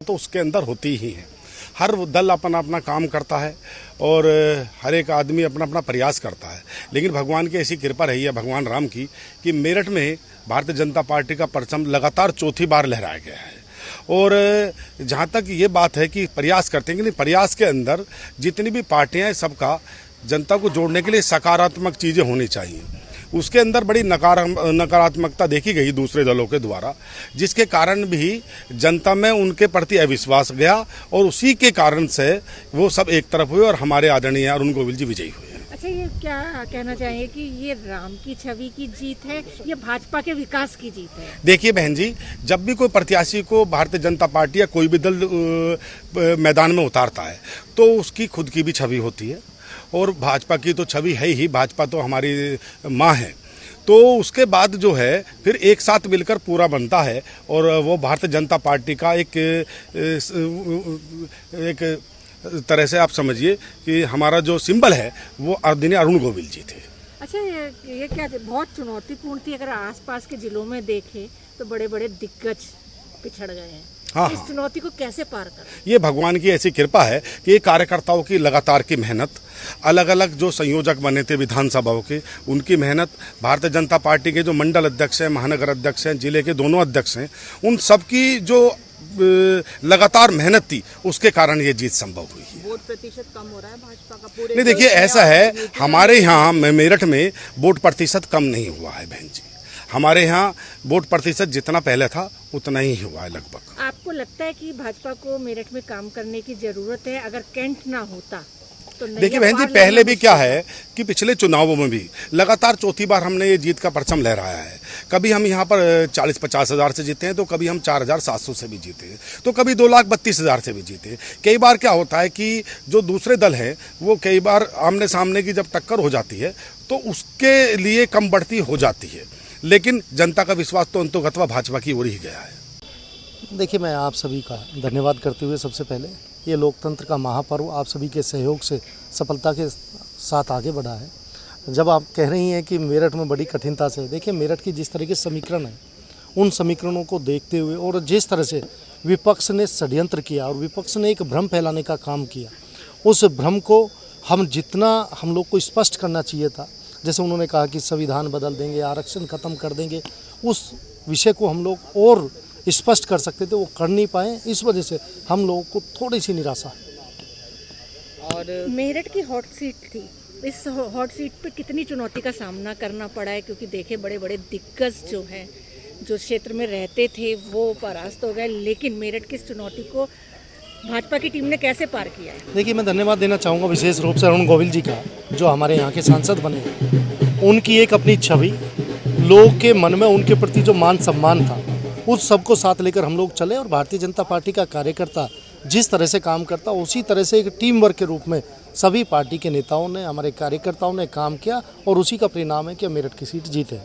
तो उसके अंदर होती ही हैं। हर दल अपना अपना काम करता है और हर एक आदमी अपना अपना प्रयास करता है, लेकिन भगवान की ऐसी कृपा रही है, भगवान राम की, कि मेरठ में भारतीय जनता पार्टी का परचम लगातार चौथी बार लहराया गया है। और जहाँ तक ये बात है कि प्रयास करते हैं, कि नहीं, प्रयास के अंदर जितनी भी पार्टियाँ हैं सबका जनता को जोड़ने के लिए सकारात्मक चीज़ें होनी चाहिए। उसके अंदर बड़ी नकारात्मकता देखी गई दूसरे दलों के द्वारा, जिसके कारण भी जनता में उनके प्रति अविश्वास गया और उसी के कारण से वो सब एक तरफ हुए और हमारे आदरणीय अरुण गोविल जी विजयी हुए। अच्छा, ये क्या कहना चाहेंगे कि ये राम की छवि की जीत है या भाजपा के विकास की जीत है? देखिए बहन जी, जब भी कोई प्रत्याशी को भारतीय जनता पार्टी या कोई भी दल मैदान में उतारता है तो उसकी खुद की भी छवि होती है, और भाजपा की तो छवि है ही, भाजपा तो हमारी माँ है। तो उसके बाद जो है फिर एक साथ मिलकर पूरा बनता है, और वो भारतीय जनता पार्टी का एक तरह से आप समझिए कि हमारा जो सिंबल है वो आदरणीय अरुण गोविल जी थे। अच्छा, ये क्या बहुत चुनौतीपूर्ण थी? अगर आसपास के जिलों में देखें तो बड़े बड़े दिग्गज पिछड़ गए हैं। हाँ, इस चुनौती को कैसे पार कर? ये भगवान की ऐसी कृपा है कि ये कार्यकर्ताओं की लगातार की मेहनत, अलग अलग जो संयोजक बने थे विधानसभाओं के, उनकी मेहनत, भारतीय जनता पार्टी के जो मंडल अध्यक्ष हैं, महानगर अध्यक्ष हैं, जिले के दोनों अध्यक्ष हैं, उन सबकी जो लगातार मेहनत थी, उसके कारण ये जीत संभव हुई है। वोट प्रतिशत कम हो रहा है भाजपा का पूरे? नहीं, देखिए ऐसा है, हमारे यहाँ मेरठ में वोट प्रतिशत कम नहीं हुआ है बहन जी। हमारे यहाँ वोट प्रतिशत जितना पहले था उतना ही हुआ है लगभग। आपको लगता है कि भाजपा को मेरठ में काम करने की जरूरत है? अगर कैंट ना होता तो देखिए बहन जी, पहले भी क्या है कि पिछले चुनावों में भी लगातार चौथी बार हमने ये जीत का परचम लहराया है। कभी हम यहाँ पर 40-50 हज़ार से जीते हैं, तो कभी हम 4,700 से भी जीते हैं, तो कभी 2,32,000 से भी जीते हैं। कई बार क्या होता है कि जो दूसरे दल हैं वो कई बार आमने सामने की जब टक्कर हो जाती है तो उसके लिए कम बढ़ती हो जाती है, लेकिन जनता का विश्वास तो अंततः भाजपा की ओर ही गया है। देखिए, मैं आप सभी का धन्यवाद करते हुए सबसे पहले ये लोकतंत्र का महापर्व आप सभी के सहयोग से सफलता के साथ आगे बढ़ा है। जब आप कह रही हैं कि मेरठ में बड़ी कठिनता से, देखिए मेरठ की जिस तरह के समीकरण हैं, उन समीकरणों को देखते हुए और जिस तरह से विपक्ष ने षड्यंत्र किया और विपक्ष ने एक भ्रम फैलाने का काम किया, उस भ्रम को हम लोग को स्पष्ट करना चाहिए था। जैसे उन्होंने कहा कि संविधान बदल देंगे, आरक्षण ख़त्म कर देंगे, उस विषय को हम लोग और स्पष्ट कर सकते थे, वो कर नहीं पाए। इस वजह से हम लोगों को थोड़ी सी निराशा है। और मेरठ की हॉट सीट थी, इस हॉट सीट पे कितनी चुनौती का सामना करना पड़ा है? क्योंकि देखे बड़े बड़े दिग्गज जो हैं, जो क्षेत्र में रहते थे, वो परास्त हो गए, लेकिन मेरठ की इस चुनौती को भाजपा की टीम ने कैसे पार किया है? देखिए, मैं धन्यवाद देना चाहूँगा विशेष रूप से अरुण गोविल जी का, जो हमारे यहाँ के सांसद बने। उनकी एक अपनी छवि, लोग के मन में उनके प्रति जो मान सम्मान था, उस सबको साथ लेकर हम लोग चले, और भारतीय जनता पार्टी का कार्यकर्ता जिस तरह से काम करता, उसी तरह से एक टीम वर्क के रूप में सभी पार्टी के नेताओं ने, हमारे कार्यकर्ताओं ने काम किया, और उसी का परिणाम है कि मेरठ की सीट जीते।